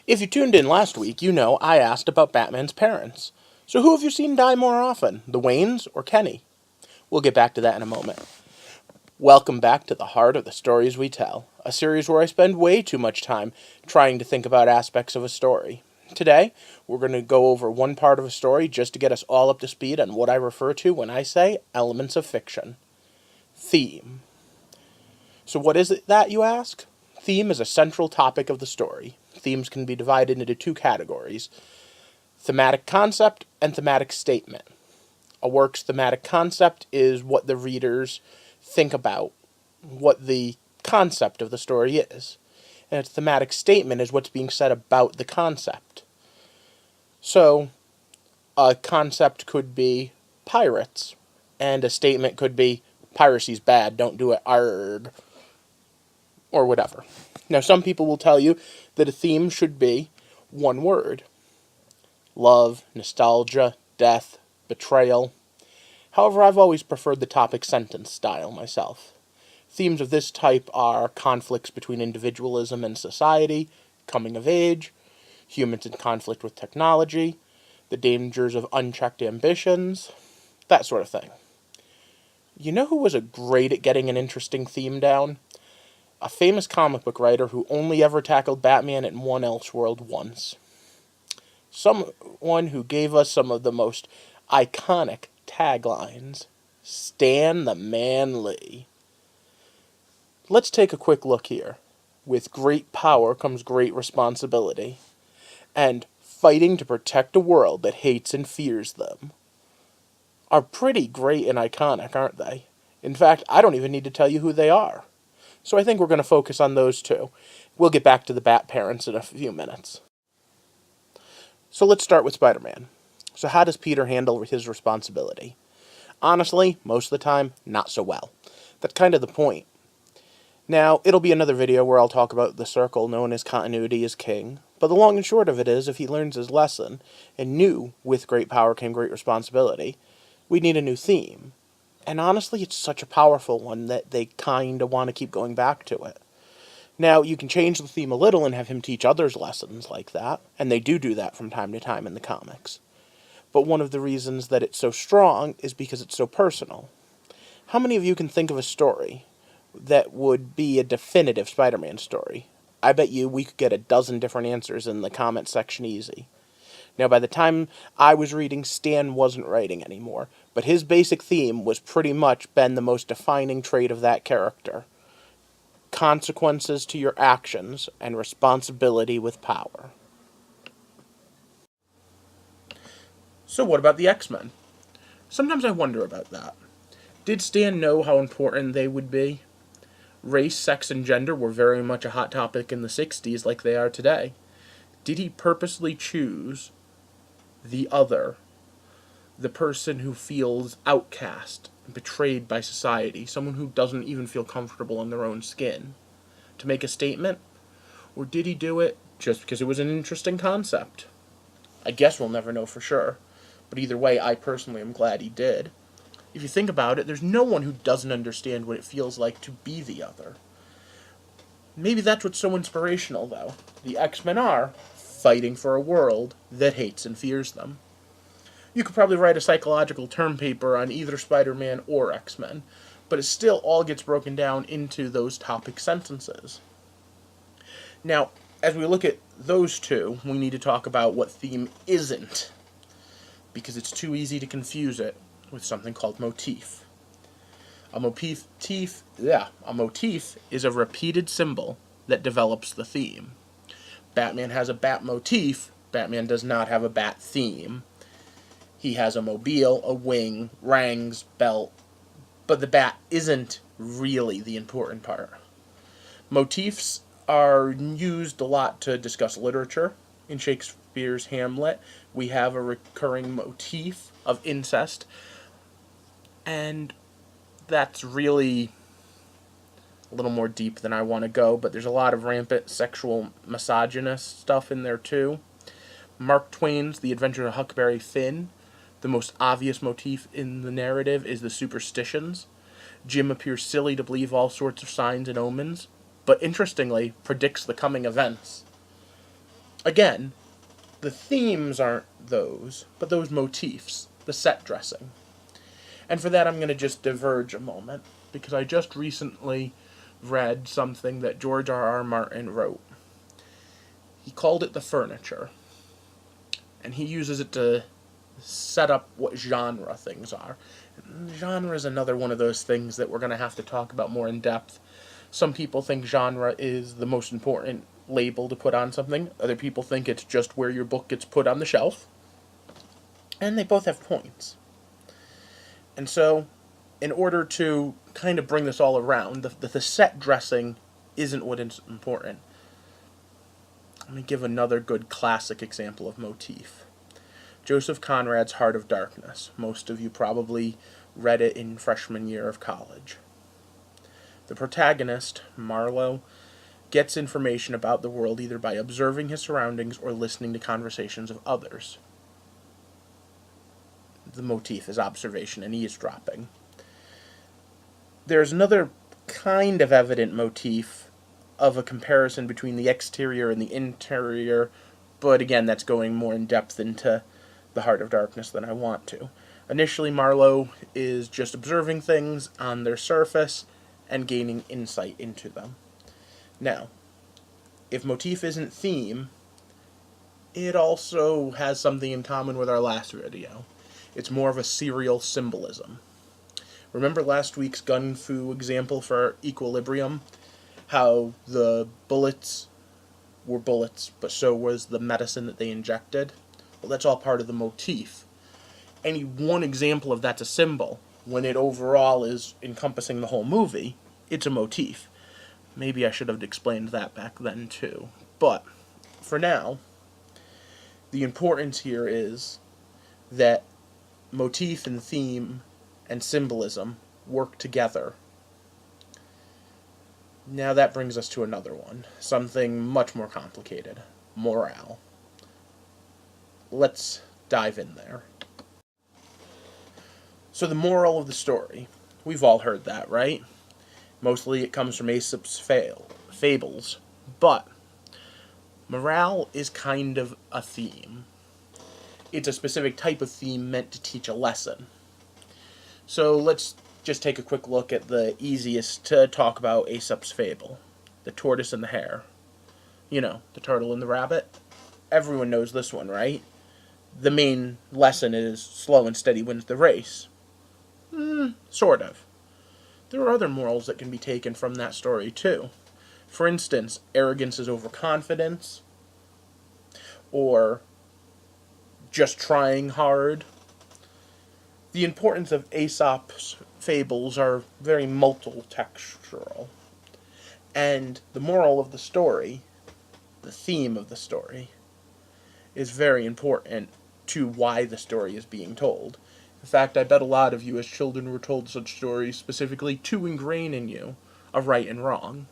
If you tuned in last week, you know I asked about Batman's parents. So who have you seen die more often, the Waynes or Kenny? We'll get back to that in a moment. Welcome back to the heart of the stories we tell, a series where I spend way too much time trying to think about aspects of a story. Today, we're going to go over one part of a story just to get us all up to speed on what I refer to when I say elements of fiction. Theme. So what is it that, you ask? Theme is a central topic of the story. Themes can be divided into two categories: thematic concept and thematic statement. A work's thematic concept is what the readers think about, what the concept of the story is. And its thematic statement is what's being said about the concept. So, a concept could be pirates, and a statement could be piracy's bad, don't do it, arg, or whatever. Now, some people will tell you that a theme should be one word: love, nostalgia, death, betrayal. However, I've always preferred the topic sentence style myself. Themes of this type are conflicts between individualism and society, coming of age, humans in conflict with technology, the dangers of unchecked ambitions, that sort of thing. You know who was great at getting an interesting theme down? A famous comic book writer who only ever tackled Batman in one Elseworld once. Someone who gave us some of the most iconic taglines. Stan the Man Lee. Let's take a quick look here. With great power comes great responsibility, and fighting to protect a world that hates and fears them. Are pretty great and iconic, aren't they? In fact, I don't even need to tell you who they are. So I think we're going to focus on those two. We'll get back to the Bat parents in a few minutes. So let's start with Spider-Man. So how does Peter handle his responsibility? Honestly, most of the time, not so well. That's kind of the point. Now, it'll be another video where I'll talk about the circle known as continuity is king, but the long and short of it is, if he learns his lesson, and knew with great power came great responsibility, we need a new theme. And honestly, it's such a powerful one that they kinda want to keep going back to it. Now, you can change the theme a little and have him teach others lessons like that, and they do that from time to time in the comics. But one of the reasons that it's so strong is because it's so personal. How many of you can think of a story that would be a definitive Spider-Man story? I bet you we could get a dozen different answers in the comment section easy. Now, by the time I was reading, Stan wasn't writing anymore, but his basic theme was pretty much been the most defining trait of that character: consequences to your actions and responsibility with power. So what about the X-Men? Sometimes I wonder about that. Did Stan know how important they would be? Race, sex, and gender were very much a hot topic in the 60s like they are today. Did he purposely choose the other, the person who feels outcast, betrayed by society, someone who doesn't even feel comfortable in their own skin, to make a statement? Or did he do it just because it was an interesting concept? I guess we'll never know for sure, but either way, I personally am glad he did. If you think about it, there's no one who doesn't understand what it feels like to be the other. Maybe that's what's so inspirational, though. The X-Men are fighting for a world that hates and fears them. You could probably write a psychological term paper on either Spider-Man or X-Men, but it still all gets broken down into those topic sentences. Now, as we look at those two, we need to talk about what theme isn't, because it's too easy to confuse it with something called motif. A motif is a repeated symbol that develops the theme. Batman has a bat motif. Batman does not have a bat theme. He has a mobile, a wing, rangs, belt, but the bat isn't really the important part. Motifs are used a lot to discuss literature. In Shakespeare's Hamlet, we have a recurring motif of incest, and that's really a little more deep than I want to go, but there's a lot of rampant sexual misogynist stuff in there too. Mark Twain's The Adventures of Huckleberry Finn, the most obvious motif in the narrative is the superstitions. Jim appears silly to believe all sorts of signs and omens, but interestingly predicts the coming events. Again, the themes aren't those, but those motifs, the set dressing. And for that, I'm going to just diverge a moment, because I just recently read something that George R. R. Martin wrote. He called it the furniture, and he uses it to set up what genre things are. And genre is another one of those things that we're going to have to talk about more in depth. Some people think genre is the most important label to put on something. Other people think it's just where your book gets put on the shelf. And they both have points. And so, in order to kind of bring this all around, the set dressing isn't what is important. Let me give another good classic example of motif. Joseph Conrad's Heart of Darkness. Most of you probably read it in freshman year of college. The protagonist, Marlowe, gets information about the world either by observing his surroundings or listening to conversations of others. The motif is observation and eavesdropping. There's another kind of evident motif of a comparison between the exterior and the interior, but again, that's going more in depth into the Heart of Darkness than I want to. Initially, Marlowe is just observing things on their surface and gaining insight into them. Now, if motif isn't theme, it also has something in common with our last video. It's more of a serial symbolism. Remember last week's gun fu example for equilibrium? How the bullets were bullets, but so was the medicine that they injected? Well, that's all part of the motif. Any one example of that's a symbol. When it overall is encompassing the whole movie, it's a motif. Maybe I should have explained that back then too. But, for now, the importance here is that motif and theme and symbolism work together. Now that brings us to another one, something much more complicated, morale. Let's dive in there. So the moral of the story, we've all heard that, right? Mostly it comes from Aesop's fables, but morale is kind of a theme. It's a specific type of theme meant to teach a lesson. So let's just take a quick look at the easiest to talk about Aesop's fable, the tortoise and the hare. You know, the turtle and the rabbit. Everyone knows this one, right? The main lesson is slow and steady wins the race. Sort of. There are other morals that can be taken from that story, too. For instance, arrogance is overconfidence, or just trying hard. The importance of Aesop's fables are very multi-textual. And the moral of the story, the theme of the story, is very important to why the story is being told. In fact, I bet a lot of you as children were told such stories specifically to ingrain in you a right and wrong.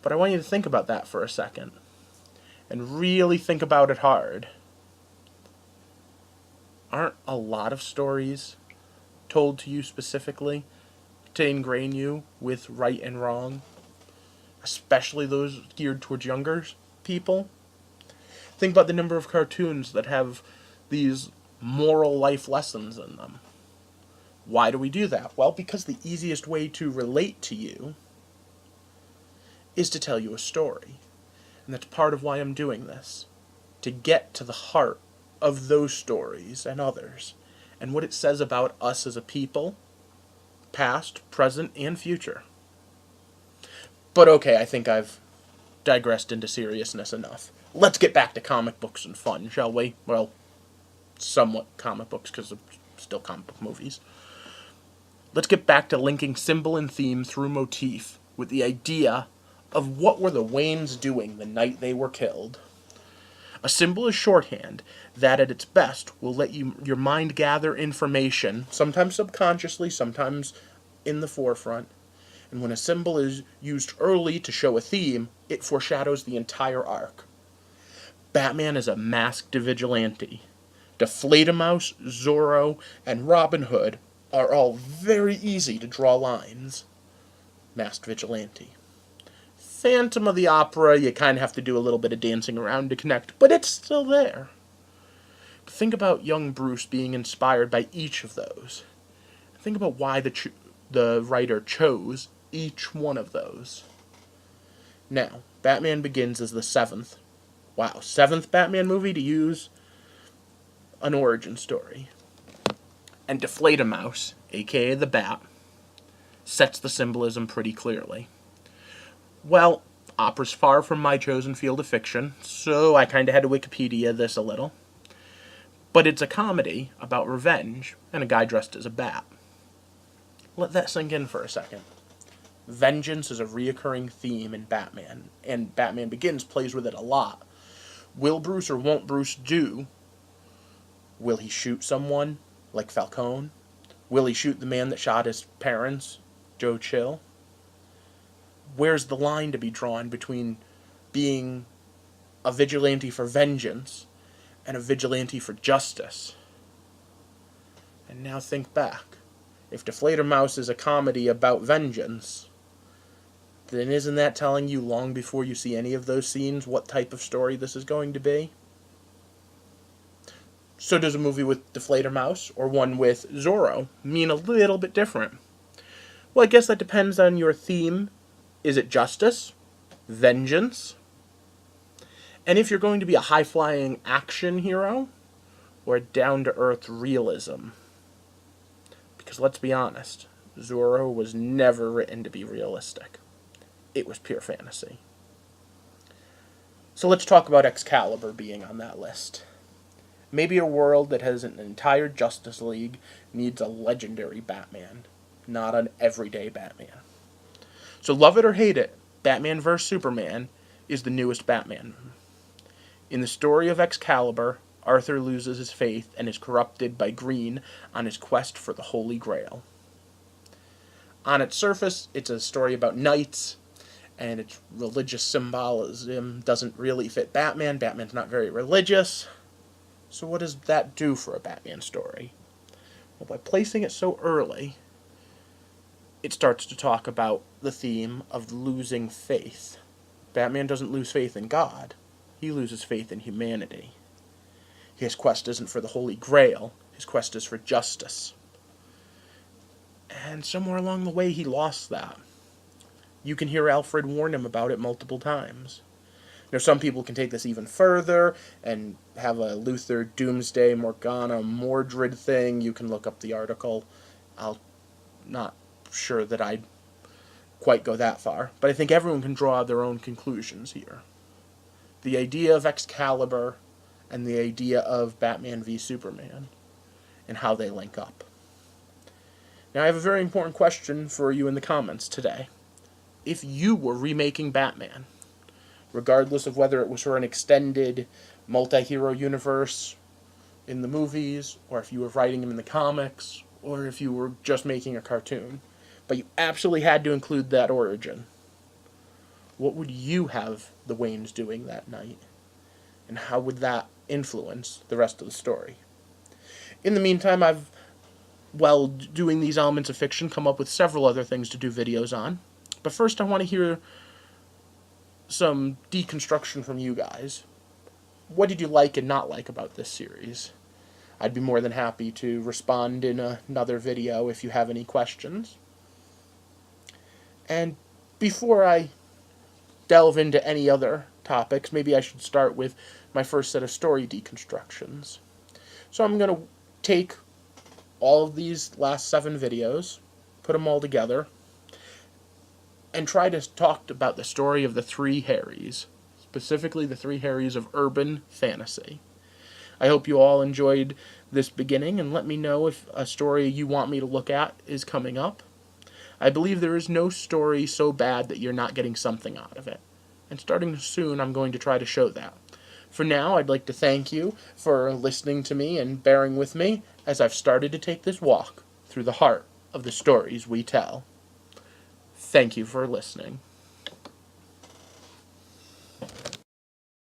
But I want you to think about that for a second. And really think about it hard. Aren't a lot of stories told to you specifically to ingrain you with right and wrong? Especially those geared towards younger people? Think about the number of cartoons that have these moral life lessons in them. Why do we do that? Well, because the easiest way to relate to you is to tell you a story. And that's part of why I'm doing this. To get to the heart of those stories and others, and what it says about us as a people, past, present, and future. But okay, I think I've digressed into seriousness enough. Let's get back to comic books and fun, shall we? Well, somewhat comic books, because they're still comic book movies. Let's get back to linking symbol and theme through motif with the idea of what were the Waynes doing the night they were killed. A symbol is shorthand that at its best will let your mind gather information, sometimes subconsciously, sometimes in the forefront. And when a symbol is used early to show a theme, it foreshadows the entire arc. Batman is a masked vigilante. Deflate-a-Mouse, Zorro, and Robin Hood are all very easy to draw lines. Masked vigilante. Phantom of the Opera, you kind of have to do a little bit of dancing around to connect, but it's still there. Think about young Bruce being inspired by each of those. Think about why the writer chose each one of those. Now, Batman Begins is the seventh Batman movie to use an origin story. And Deflate-A-Mouse, aka the Bat, sets the symbolism pretty clearly. Well, opera's far from my chosen field of fiction, so I kind of had to Wikipedia this a little. But it's a comedy about revenge and a guy dressed as a bat. Let that sink in for a second. Vengeance is a reoccurring theme in Batman, and Batman Begins plays with it a lot. Will Bruce or won't Bruce do? Will he shoot someone, like Falcone? Will he shoot the man that shot his parents, Joe Chill? Where's the line to be drawn between being a vigilante for vengeance and a vigilante for justice? And now think back. If Deflate-A-Mouse is a comedy about vengeance, then isn't that telling you long before you see any of those scenes what type of story this is going to be? So does a movie with Deflate-A-Mouse or one with Zorro mean a little bit different? Well, I guess that depends on your theme. Is it justice? Vengeance? And if you're going to be a high-flying action hero or a down-to-earth realism? Because let's be honest, Zorro was never written to be realistic. It was pure fantasy. So let's talk about Excalibur being on that list. Maybe a world that has an entire Justice League needs a legendary Batman, not an everyday Batman. So love it or hate it, Batman vs. Superman is the newest Batman. In the story of Excalibur, Arthur loses his faith and is corrupted by Green on his quest for the Holy Grail. On its surface, it's a story about knights, and its religious symbolism doesn't really fit Batman. Batman's not very religious. So what does that do for a Batman story? Well, by placing it so early, it starts to talk about the theme of losing faith. Batman doesn't lose faith in God. He loses faith in humanity. His quest isn't for the Holy Grail. His quest is for justice. And somewhere along the way, he lost that. You can hear Alfred warn him about it multiple times. Now, some people can take this even further and have a Luther Doomsday Morgana Mordred thing. You can look up the article. I'm not sure that I'd quite go that far, but I think everyone can draw their own conclusions here. The idea of Excalibur and the idea of Batman v Superman and how they link up. Now, I have a very important question for you in the comments today. If you were remaking Batman, regardless of whether it was for an extended multi-hero universe in the movies, or if you were writing him in the comics, or if you were just making a cartoon, but you absolutely had to include that origin, what would you have the Waynes doing that night? And how would that influence the rest of the story? In the meantime, I've, while doing these elements of fiction, come up with several other things to do videos on. But first I want to hear some deconstruction from you guys. What did you like and not like about this series? I'd be more than happy to respond in another video if you have any questions. And before I delve into any other topics, maybe I should start with my first set of story deconstructions. So I'm going to take all of these last 7 videos, put them all together, and try to talk about the story of the 3 Harrys, specifically the 3 Harrys of urban fantasy. I hope you all enjoyed this beginning, and let me know if a story you want me to look at is coming up. I believe there is no story so bad that you're not getting something out of it, and starting soon I'm going to try to show that. For now, I'd like to thank you for listening to me and bearing with me as I've started to take this walk through the heart of the stories we tell. Thank you for listening.